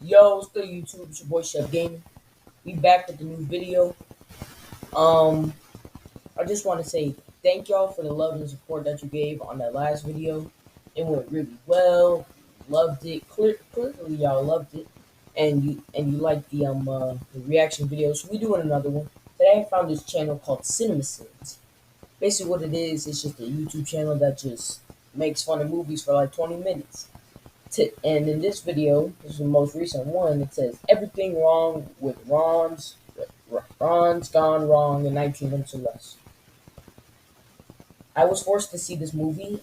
Yo, what's good YouTube? It's your boy Chef Gaming. We back with the new video. Um, I just want to say thank y'all for the love and support that you gave on that last video. It went really well. Loved it. Clearly, y'all loved it, and you liked the reaction video. So we doing another one. Today I found this channel called CinemaSins. Basically, what it is, it's just a YouTube channel that just makes fun of movies for like 20 minutes. And in this video, this is the most recent one. It says everything wrong with Ron's gone wrong in 19 minutes or less. I was forced to see this movie.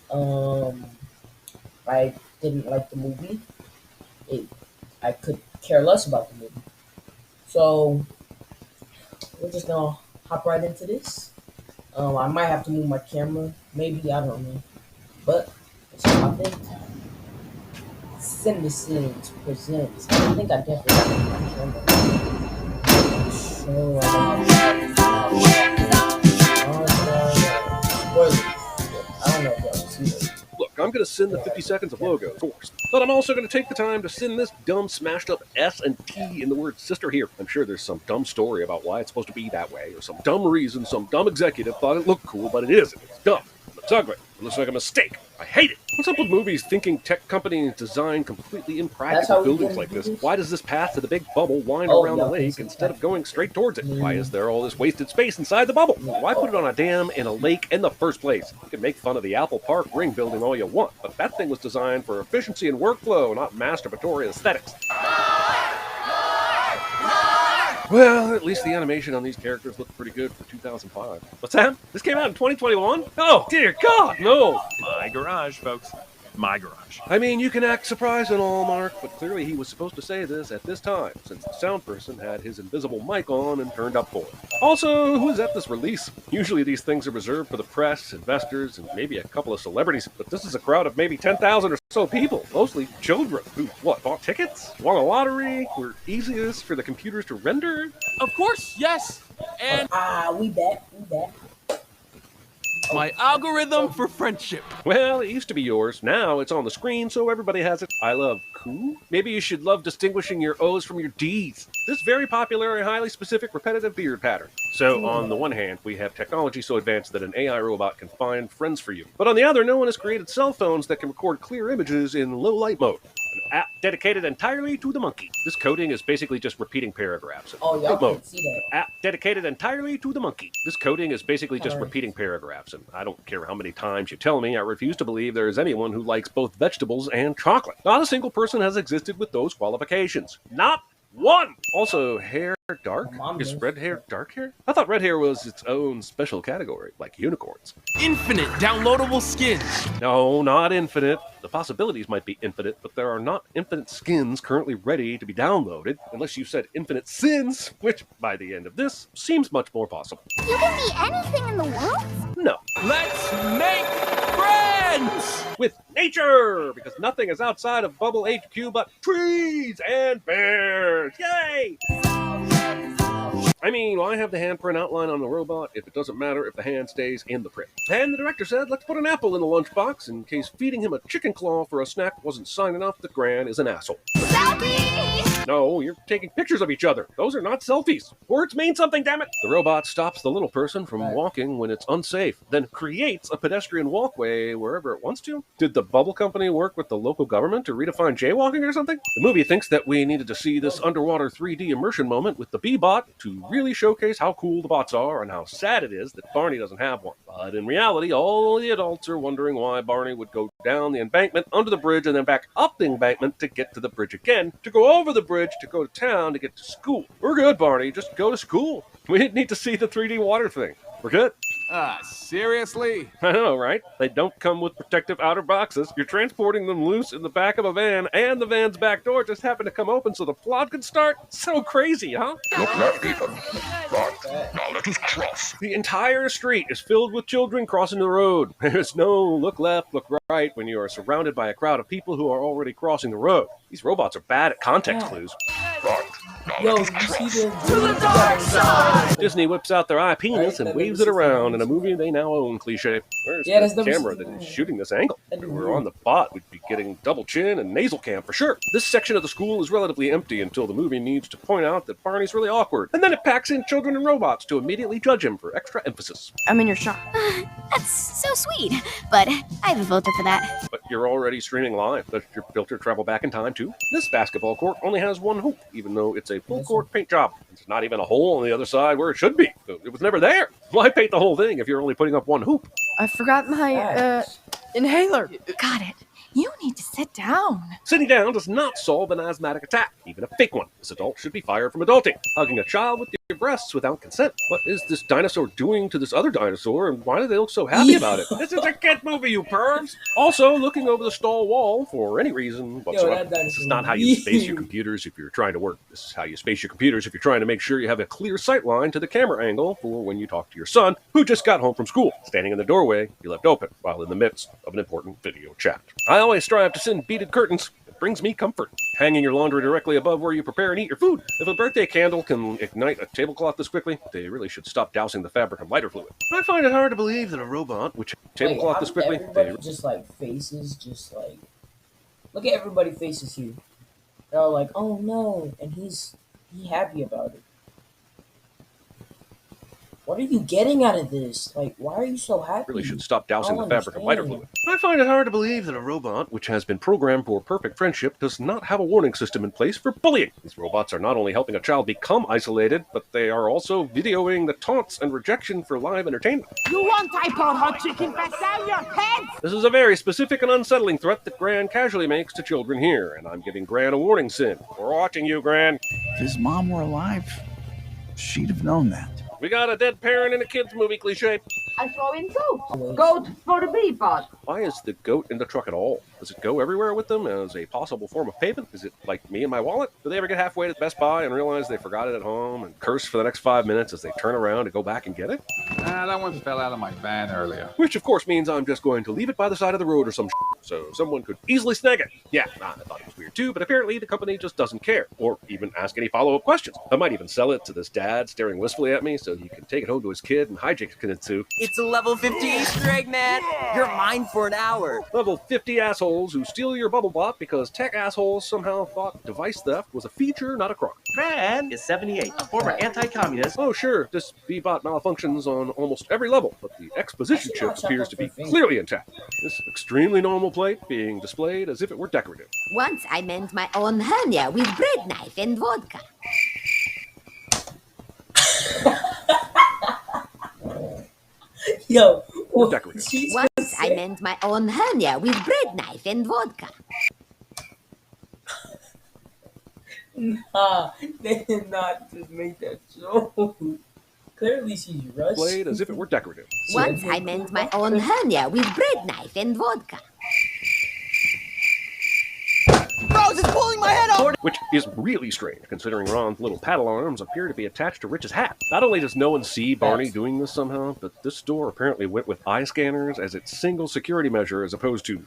I didn't like the movie. It, I could care less about the movie. So we're just gonna hop right into this. I might have to move my camera. Maybe I don't know. But let's hop in. CinemaSins presents. I think I definitely have my camera. So, spoilers. I don't know if y'all see that. Look, I'm going to send the 50 seconds of logo, of course. But I'm also going to take the time to send this dumb smashed up S and T in the word sister here. I'm sure there's some dumb story about why it's supposed to be that way, or some dumb reason some dumb executive thought it looked cool, but it isn't. It's dumb. It's ugly. It looks like a mistake. I hate it. What's up with movies thinking tech companies design completely impractical buildings like this? Why does this path to the big bubble wind around the lake instead of going straight towards it? Why is there all this wasted space inside the bubble? Why put it on a dam in a lake in the first place? You can make fun of the Apple Park ring building all you want, but that thing was designed for efficiency and workflow, not masturbatory aesthetics. Well, at least the animation on these characters looked pretty good for 2005. What's that? This came out in 2021? Oh, dear God, no! My garage, folks. My garage. I mean, you can act surprised and all, Mark, but clearly he was supposed to say this at this time, since the sound person had his invisible mic on and turned up for it. Also, who's at this release? Usually these things are reserved for the press, investors, and maybe a couple of celebrities, but this is a crowd of maybe 10,000 or so people, mostly children, who, bought tickets? Won a lottery? Were easiest for the computers to render? Of course, yes. And We back. my algorithm for friendship. Well, it used to be yours. Now it's on the screen, so everybody has it. I love cool. Maybe you should love distinguishing your O's from your D's. This very popular and highly specific repetitive beard pattern. So, on the one hand, we have technology so advanced that an AI robot can find friends for you. But on the other, no one has created cell phones that can record clear images in low light mode. An app dedicated entirely to the monkey. This coding is basically just repeating paragraphs. Oh, y'all can see that. An app dedicated entirely to the monkey. This coding is basically just repeating paragraphs, and I don't care how many times you tell me, I refuse to believe there is anyone who likes both vegetables and chocolate. Not a single person has existed with those qualifications. Not one! Also, hair dark? Is red hair dark hair? I thought red hair was its own special category, like unicorns. Infinite downloadable skins. No, not infinite. The possibilities might be infinite, but there are not infinite skins currently ready to be downloaded, unless you said infinite sins, which, by the end of this, seems much more possible. You can be anything in the world? No. Let's make friends! With nature! Because nothing is outside of Bubble HQ but trees and bears! Yay! I mean, why have the handprint outline on the robot if it doesn't matter if the hand stays in the print? And the director said, let's put an apple in the lunchbox in case feeding him a chicken claw for a snack wasn't sign enough that Gran is an asshole. Selfie! No, you're taking pictures of each other. Those are not selfies. Words mean something, damn it! The robot stops the little person from walking when it's unsafe, then creates a pedestrian walkway wherever it wants to. Did the Bubble Company work with the local government to redefine jaywalking or something? The movie thinks that we needed to see this underwater 3D immersion moment with the Bee-Bot to really showcase how cool the bots are and how sad it is that Barney doesn't have one. But in reality, all the adults are wondering why Barney would go down the embankment, under the bridge, and then back up the embankment to get to the bridge again, to go over the bridge, to go to town, to get to school. We're good, Barney. Just go to school. We didn't need to see the 3D water thing. We're good. Seriously? I know, right? They don't come with protective outer boxes. You're transporting them loose in the back of a van, and the van's back door just happened to come open so the plot could start? So crazy, huh? Look left, Ethan. Right. Now let us cross. The entire street is filled with children crossing the road. There's no look left, look right when you are surrounded by a crowd of people who are already crossing the road. These robots are bad at context clues. Right. Yo, you see the Disney whips out their eye penis and waves it around in a movie they now own cliche. Where's Yeah, the that's never camera seen that is that. shooting this angle? If we were on the bot, we'd be getting double chin and nasal cam for sure. This section of the school is relatively empty until the movie needs to point out that Barney's really awkward, and then it packs in children and robots to immediately judge him for extra emphasis. I'm in your shot. That's so sweet, but I have a filter for that. But you're already streaming live. Does your filter travel back in time too? This basketball court only has one hoop, even though it's a full court paint job. There's not even a hole on the other side where it should be. It was never there. Why paint the whole thing if you're only putting up one hoop? I forgot my Facts. inhaler. Got it. You need to sit down. Sitting down does not solve an asthmatic attack, even a fake one. This adult should be fired from adulting. Hugging a child with your breasts without consent. What is this dinosaur doing to this other dinosaur, and why do they look so happy about it? This is a kid movie, you pervs! Also, looking over the stall wall for any reason whatsoever. This is not how you space your computers if you're trying to work. This is how you space your computers if you're trying to make sure you have a clear sight line to the camera angle for when you talk to your son, who just got home from school. Standing in the doorway, you left open, while in the midst of an important video chat. I always strive to send beaded curtains. It brings me comfort. Hanging your laundry directly above where you prepare and eat your food. If a birthday candle can ignite a tablecloth this quickly, they really should stop dousing the fabric in lighter fluid. I find it hard to believe that a robot, which tablecloth this quickly, everybody just like faces, just like look at everybody faces here. They're all like, "Oh no," and he happy about it. What are you getting out of this? Like, why are you so happy? really should stop dousing I the don't fabric in lighter understand. fluid. I find it hard to believe that a robot, which has been programmed for perfect friendship, does not have a warning system in place for bullying. These robots are not only helping a child become isolated, but they are also videoing the taunts and rejection for live entertainment. You want I pour hot chicken back down your head? This is a very specific and unsettling threat that Gran casually makes to children here, and I'm giving Gran a warning, Sin. We're watching you, Gran. If his mom were alive, she'd have known that. We got a dead parent in a kids' movie cliche. I throw in goat. Goat for the bee-bot. Why is the goat in the truck at all? Does it go everywhere with them as a possible form of payment? Is it like me and my wallet? Do they ever get halfway to Best Buy and realize they forgot it at home and curse for the next 5 minutes as they turn around to go back and get it? That one fell out of my van earlier. Which, of course, means I'm just going to leave it by the side of the road or some shit, so someone could easily snag it. Yeah, I thought it was weird too, but apparently the company just doesn't care, or even ask any follow-up questions. I might even sell it to this dad staring wistfully at me so he can take it home to his kid and hijack it too. It's a level 50 Easter egg, man. You're mine for an hour. Level 50 assholes who steal your bubble bot because tech assholes somehow thought device theft was a feature, not a crime. Fran is 78, a former anti-communist. Oh, sure, this V-bot malfunctions on almost every level, but the exposition chip appears to be clearly intact. This extremely normal plate being displayed as if it were decorative. Once I mend my own hernia with bread knife and vodka. Yo, what? Decorative. She's Once gonna I say- mend my own hernia with bread knife and vodka. Nah, they did not just make that joke. Clearly, she's rushed. Displayed as if it were decorative. Once I mend my own hernia with bread knife and vodka. Rose is pulling my head off! Which is really strange, considering Ron's little paddle arms appear to be attached to Rich's hat. Not only does no one see Barney doing this somehow, but this store apparently went with eye scanners as its single security measure as opposed to,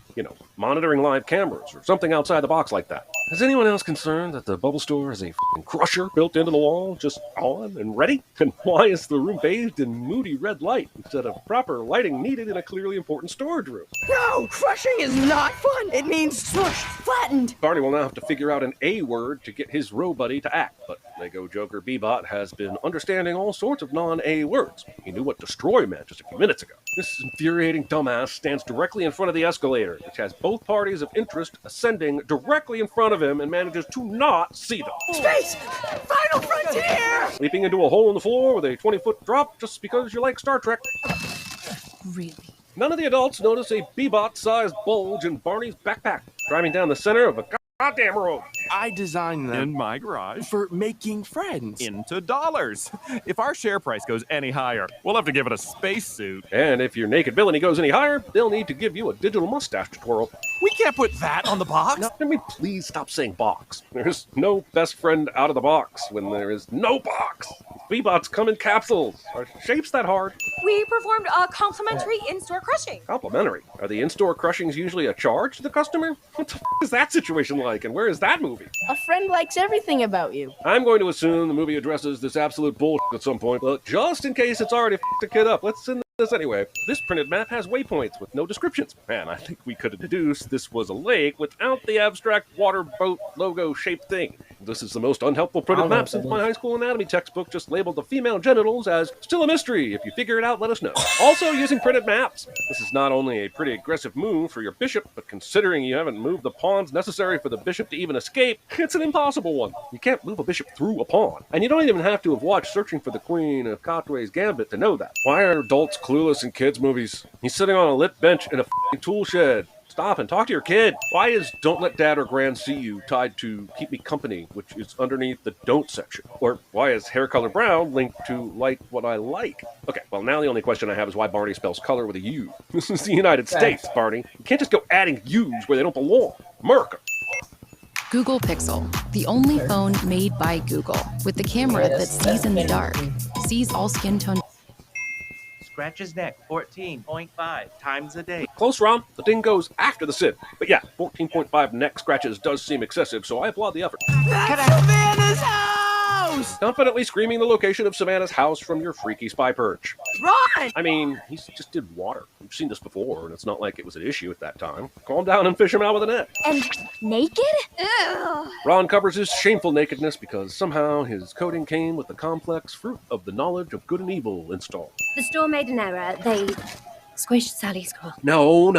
monitoring live cameras or something outside the box like that. Is anyone else concerned that the bubble store has a f***ing crusher built into the wall, just on and ready? And why is the room bathed in moody red light instead of proper lighting needed in a clearly important storage room? No, crushing is not fun. It means smushed, flattened. Barney will now have to figure out an A word to get his row buddy to act, but Lego Joker Bebot has been understanding all sorts of non-A words. He knew what destroy meant just a few minutes ago. This infuriating dumbass stands directly in front of the escalator, which has both parties of interest ascending directly in front of him and manages to not see them. Space! Final frontier! Leaping into a hole in the floor with a 20-foot drop just because you like Star Trek. Really? None of the adults notice a Bebot-sized bulge in Barney's backpack, driving down the center of a goddamn road. I designed them in my garage for making friends into dollars. If our share price goes any higher, we'll have to give it a spacesuit. And if your naked villainy goes any higher, they'll need to give you a digital mustache to twirl. We can't put that on the box. Now, can we please stop saying box? There's no best friend out of the box when there is no box. Bebots come in capsules. Are shapes that hard? We performed a complimentary in-store crushing. Complimentary. Are the in-store crushings usually a charge to the customer? What the is that situation like, and where is that movie? A friend likes everything about you. I'm going to assume the movie addresses this absolute bullshit at some point, but just in case it's already f***ed a kid up, let's send this anyway. This printed map has waypoints with no descriptions. Man, I think we could have deduced this was a lake without the abstract water boat logo shaped thing. This is the most unhelpful printed map since my high school anatomy textbook just labeled the female genitals as still a mystery. If you figure it out, let us know. Also, using printed maps. This is not only a pretty aggressive move for your bishop, but considering you haven't moved the pawns necessary for the bishop to even escape, it's an impossible one. You can't move a bishop through a pawn. And you don't even have to have watched Searching for the Queen of Katwe's Gambit to know that. Why are adults clueless in kids' movies? He's sitting on a lit bench in a f***ing tool shed. Stop and talk to your kid. Why is Don't Let Dad or Gran See You tied to Keep Me Company, which is underneath the Don't section? Or why is Hair Color Brown linked to Like What I Like? Okay, well now the only question I have is why Barney spells color with a U. This is the United States, Barney. You can't just go adding U's where they don't belong. America. Google Pixel, the only phone made by Google, with the camera that sees in the dark, sees all skin tone. Scratch his neck, 14.5 times a day. Close, Ron. The ding goes after the SID. But yeah, 14.5 neck scratches does seem excessive, so I applaud the effort. That's Savannah's house! Confidently screaming the location of Savannah's house from your freaky spy perch. Run! I mean, he just did water. We've seen this before, and it's not like it was an issue at that time. Calm down and fish him out with a net. And naked? Ugh. Ron covers his shameful nakedness because somehow his coating came with the complex fruit of the knowledge of good and evil installed. The store made an error. They squished Sally Squirrel. No.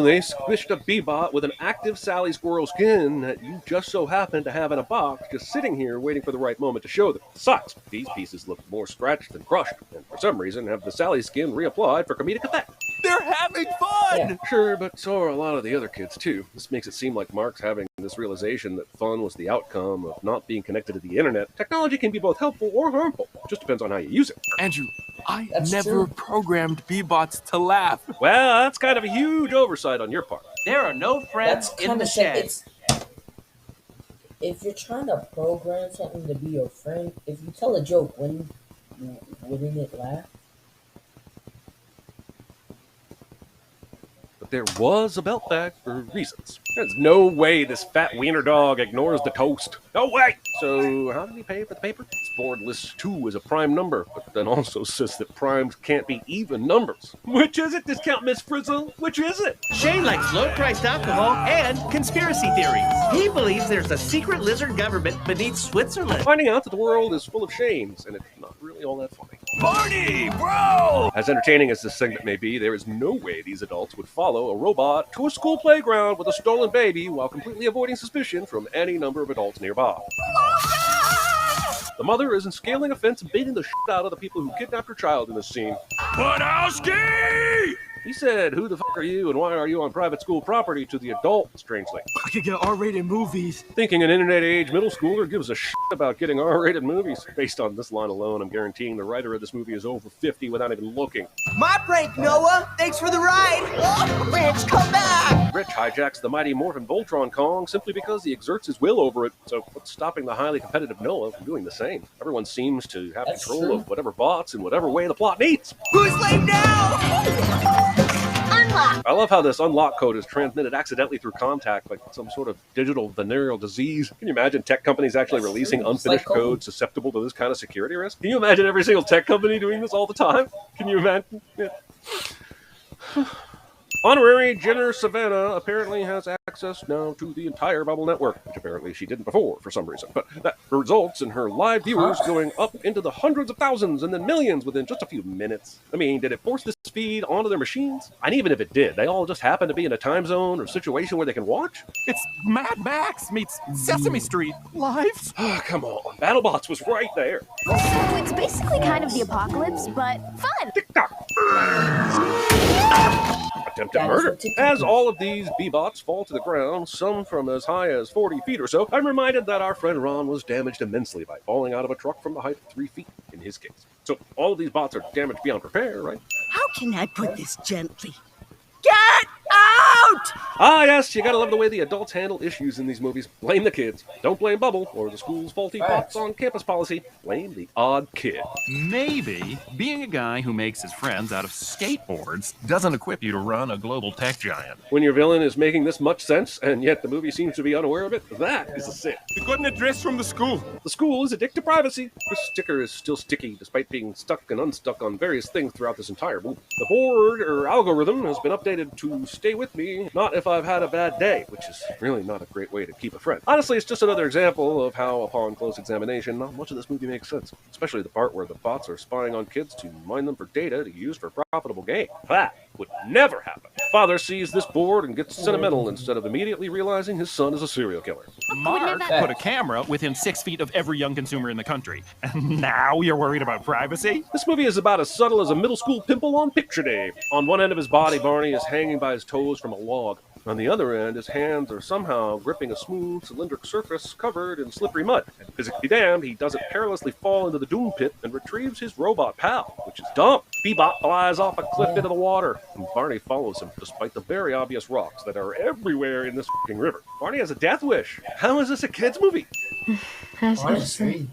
They squished a Bebot with an active Sally Squirrel skin that you just so happen to have in a box just sitting here waiting for the right moment to show them. Besides, these pieces look more scratched than crushed, and for some reason have the Sally skin reapplied for comedic effect. They're having fun! Yeah, sure, but so are a lot of the other kids too. This makes it seem like Mark's having this realization that fun was the outcome of not being connected to the internet. Technology can be both helpful or harmful. It just depends on how you use it. Andrew, I never programmed Bebots to laugh. Well, that's kind of a huge oversight on your part. There are no friends in the shed. If you're trying to program something to be your friend, if you tell a joke, wouldn't it laugh? But there was a belt bag for reasons. There's no way this fat wiener dog ignores the toast. No way! So, how did he pay for the paper? This board lists 2 as a prime number, but then also says that primes can't be even numbers. Which is it, Discount Miss Frizzle? Which is it? Shane likes low-priced alcohol and conspiracy theories. He believes there's a secret lizard government beneath Switzerland. Finding out that the world is full of Shanes, and it's not really all that funny. Barney, bro! As entertaining as this segment may be, there is no way these adults would follow a robot to a school playground with a stolen baby while completely avoiding suspicion from any number of adults nearby. The mother is scaling a fence and beating the shit out of the people who kidnapped her child in this scene. Budowski! He said, "Who the fuck are you and why are you on private school property?" to the adult, strangely. I could get R-rated movies. Thinking an internet-age middle schooler gives a shit about getting R-rated movies. Based on this line alone, I'm guaranteeing the writer of this movie is over 50 without even looking. My prank, Noah! Thanks for the ride! Oh, Rich, come back! Rich hijacks the mighty Morphin Voltron Kong simply because he exerts his will over it, so what's stopping the highly competitive Noah from doing the same? Everyone seems to have control of whatever bots in whatever way the plot needs. Who's late now? I love how this unlock code is transmitted accidentally through contact, like some sort of digital venereal disease. Can you imagine tech companies actually releasing unfinished code susceptible to this kind of security risk? Can you imagine every single tech company doing this all the time? Can you imagine? Yeah. Honorary Jenner Savannah apparently has access now to the entire Bubble network, which apparently she didn't before for some reason. But that results in her live viewers going up into the hundreds of thousands and then millions within just a few minutes. I mean, did it force this feed onto their machines? And even if it did, they all just happen to be in a time zone or situation where they can watch? It's Mad Max meets Sesame Street live. Oh, come on. BattleBots was right there. So it's basically kind of the apocalypse, but fun. TikTok. Attempted murder. As all of these Bebots fall to the ground, some from as high as 40 feet or so, I'm reminded that our friend Ron was damaged immensely by falling out of a truck from the height of 3 feet, in his case. So all of these bots are damaged beyond repair, right? How can I put this gently? Get out! out! Ah, yes, you gotta love the way the adults handle issues in these movies. Blame the kids. Don't blame Bubble or the school's faulty pops on campus policy. Blame the odd kid. Maybe being a guy who makes his friends out of skateboards doesn't equip you to run a global tech giant. When your villain is making this much sense, and yet the movie seems to be unaware of it, that is a sin. We got an address from the school. The school is addicted to privacy. This sticker is still sticky, despite being stuck and unstuck on various things throughout this entire movie. The board or algorithm has been updated to stay with me, not if I've had a bad day, which is really not a great way to keep a friend. Honestly, it's just another example of how, upon close examination, not much of this movie makes sense. Especially the part where the bots are spying on kids to mine them for data to use for profitable gain. That would never happen. Father sees this board and gets sentimental instead of immediately realizing his son is a serial killer. Mark put a camera within 6 feet of every young consumer in the country. And now you're worried about privacy? This movie is about as subtle as a middle school pimple on picture day. On one end of his body, Barney is hanging by his toes from a log. On the other end, his hands are somehow gripping a smooth, cylindrical surface covered in slippery mud. And physically damned, he doesn't perilously fall into the doom pit and retrieves his robot pal, which is dumb. Bebop flies off a cliff into the water, and Barney follows him, despite the very obvious rocks that are everywhere in this f***ing river. Barney has a death wish. How is this a kid's movie? Honestly.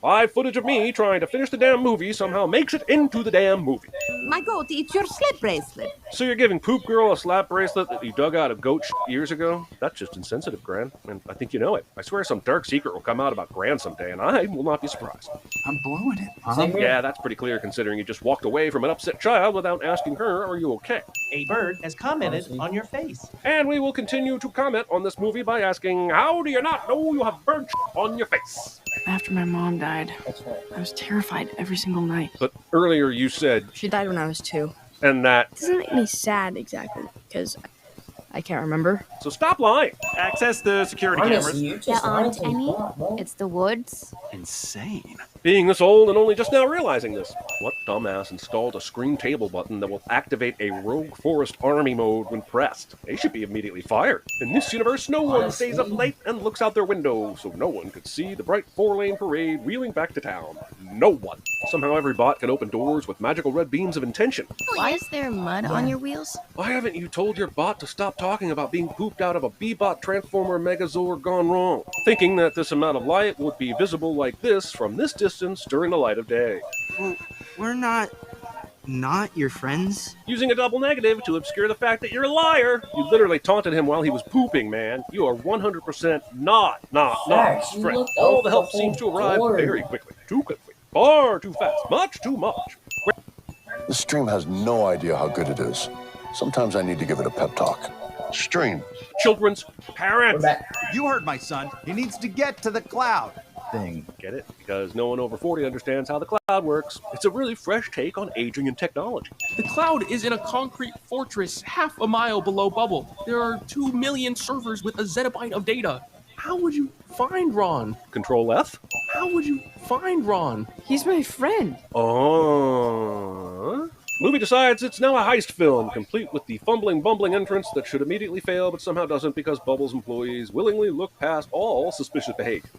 Live footage of me trying to finish the damn movie somehow makes it into the damn movie. My goat eats your slip bracelet. So you're giving Poop Girl a slap bracelet that you dug out of goat years ago? That's just insensitive, Gran, and I think you know it. I swear some dark secret will come out about Gran someday, and I will not be surprised. I'm blowing it. Yeah, that's pretty clear considering you just walked away from an upset child without asking her, are you okay? A bird has commented on your face. And we will continue to comment on this movie by asking, how do you not know you have bird on your face? After my mom died, I was terrified every single night. But earlier you said... She died when I was 2. And that... It doesn't make me sad exactly, because I can't remember. So stop lying. Access the security cameras. There aren't any. It's the woods. Insane. Being this old and only just now realizing this. What dumbass installed a screen table button that will activate a Rogue Forest Army mode when pressed? They should be immediately fired. In this universe, no one stays up late and looks out their window, so no one could see the bright 4-lane parade wheeling back to town. No one. Somehow every bot can open doors with magical red beams of intention. Why is there mud on your wheels? Why haven't you told your bot to stop talking about being pooped out of a Bebot Transformer Megazord gone wrong? Thinking that this amount of light would be visible like this from this distance during the light of day. Well, we're not your friends? Using a double negative to obscure the fact that you're a liar. You literally taunted him while he was pooping, man. You are 100% not his friend. All the help seems to arrive very quickly. Too quickly. Far too fast. Much too much. The stream has no idea how good it is. Sometimes I need to give it a pep talk. Stream. Children's parents. You heard my son. He needs to get to the cloud. Thing. Get it? Because no one over 40 understands how the cloud works. It's a really fresh take on aging and technology. The cloud is in a concrete fortress half a mile below Bubble. There are 2 million servers with a zettabyte of data. How would you find Ron? Control F? How would you find Ron? He's my friend. Oh. Movie decides it's now a heist film, complete with the bumbling entrance that should immediately fail but somehow doesn't because Bubble's employees willingly look past all suspicious behavior.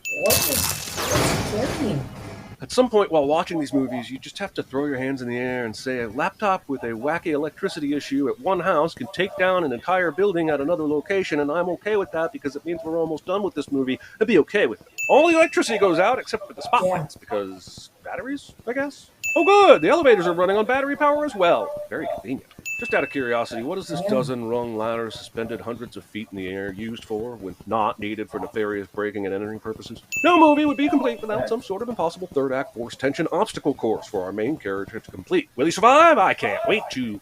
At some point while watching these movies, you just have to throw your hands in the air and say a laptop with a wacky electricity issue at one house can take down an entire building at another location, and I'm okay with that because it means we're almost done with this movie. I'd be okay with it. All the electricity goes out except for the spotlights because batteries, I guess? Oh good, the elevators are running on battery power as well. Very convenient. Just out of curiosity, what is this dozen-rung ladder suspended hundreds of feet in the air used for when not needed for nefarious breaking and entering purposes? No movie would be complete without some sort of impossible third-act force tension obstacle course for our main character to complete. Will he survive? I can't wait to...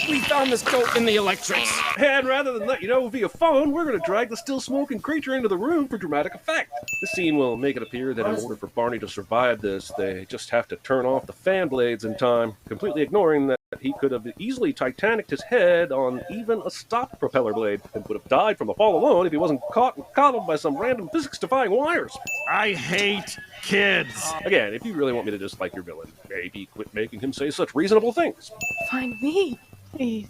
We found this goat in the electrics. And rather than let you know via phone, we're going to drag the still smoking creature into the room for dramatic effect. This scene will make it appear that in order for Barney to survive this, they just have to turn off the fan blades in time, completely ignoring that he could have easily Titanicked his head on even a stock propeller blade and would have died from the fall alone if he wasn't caught and coddled by some random physics-defying wires. I hate kids. Again, if you really want me to dislike your villain, maybe quit making him say such reasonable things. Find me, please.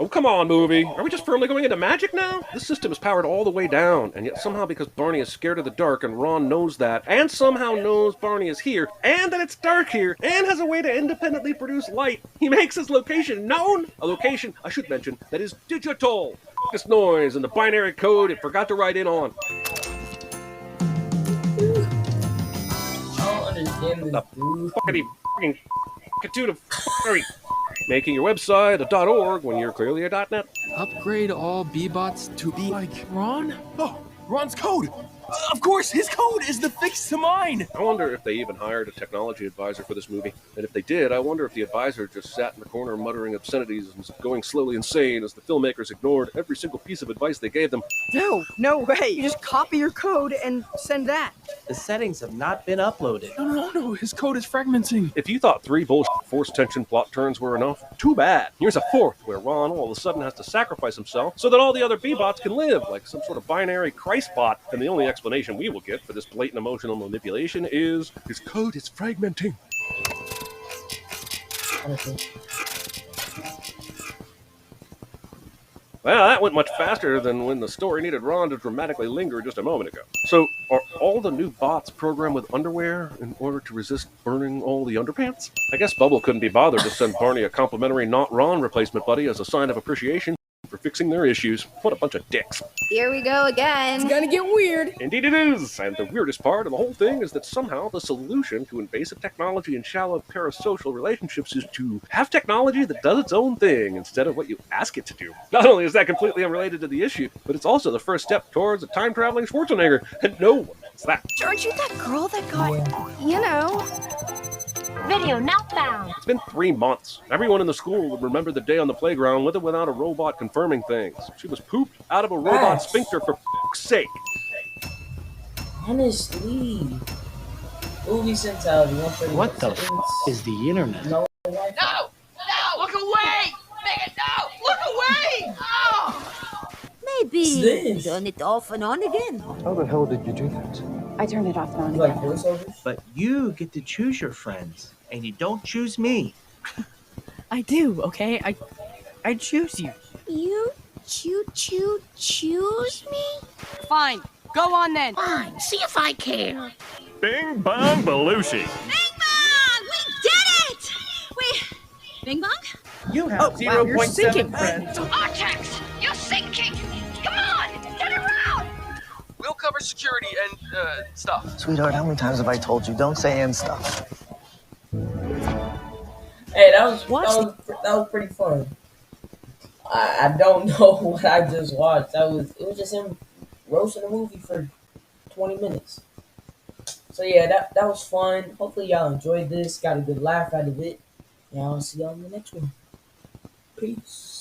Oh, come on, movie. Are we just firmly going into magic now? This system is powered all the way down, and yet somehow because Barney is scared of the dark and Ron knows that, and somehow knows Barney is here, and that it's dark here, and has a way to independently produce light, he makes his location known. A location, I should mention, that is digital. This noise and the binary code it forgot to write in on. I don't understand this, dude. Fucking Katuda Furry. Making your website a .org when you're clearly a .net. Upgrade all B-bots to be like Ron? Oh, Ron's code! Of course, his code is the fix to mine! I wonder if they even hired a technology advisor for this movie. And if they did, I wonder if the advisor just sat in the corner muttering obscenities and going slowly insane as the filmmakers ignored every single piece of advice they gave them. No way. You just copy your code and send that. The settings have not been uploaded. No, his code is fragmenting. If you thought 3 bullshit force tension plot turns were enough, too bad. Here's a 4th, where Ron all of a sudden has to sacrifice himself so that all the other B-bots can live, like some sort of binary Christ bot. And the only explanation we will get for this blatant emotional manipulation is his code is fragmenting. Well, that went much faster than when the story needed Ron to dramatically linger just a moment ago. So, are all the new bots programmed with underwear in order to resist burning all the underpants? I guess Bubble couldn't be bothered to send Barney a complimentary not Ron replacement buddy as a sign of appreciation for fixing their issues. What a bunch of dicks. Here we go again. It's gonna get weird. Indeed it is, and the weirdest part of the whole thing is that somehow the solution to invasive technology and shallow parasocial relationships is to have technology that does its own thing instead of what you ask it to do. Not only is that completely unrelated to the issue, but it's also the first step towards a time-traveling Schwarzenegger, and no one wants that. Aren't you that girl that got, you know? Video not found. It's been 3 months. Everyone in the school would remember the day on the playground with or without a robot confirming things. She was pooped out of a robot sphincter for f***'s sake. Honestly. Movie Centality. What the f*** is the internet? No. No! Look away! Megan, no! Look away! Oh! Maybe this? turn it off and on again. How the hell did you do that? I turned it off and on You like again. voiceovers? But you get to choose your friends, and you don't choose me. I do, okay? I choose you. You choose me? Fine. Go on then. Fine, see if I care. Bing bong Belushi. Bing Bong! We did it! Bing Bong? You have 0.7 friends. Artex! You're sinking! Come on! Get around! We'll cover security and, stuff. Sweetheart, how many times have I told you don't say and stuff? Hey, that was pretty fun. I don't know what I just watched. It was just him roasting a movie for 20 minutes. So yeah, that was fun. Hopefully y'all enjoyed this, got a good laugh out of it. And I'll see y'all in the next one. Peace.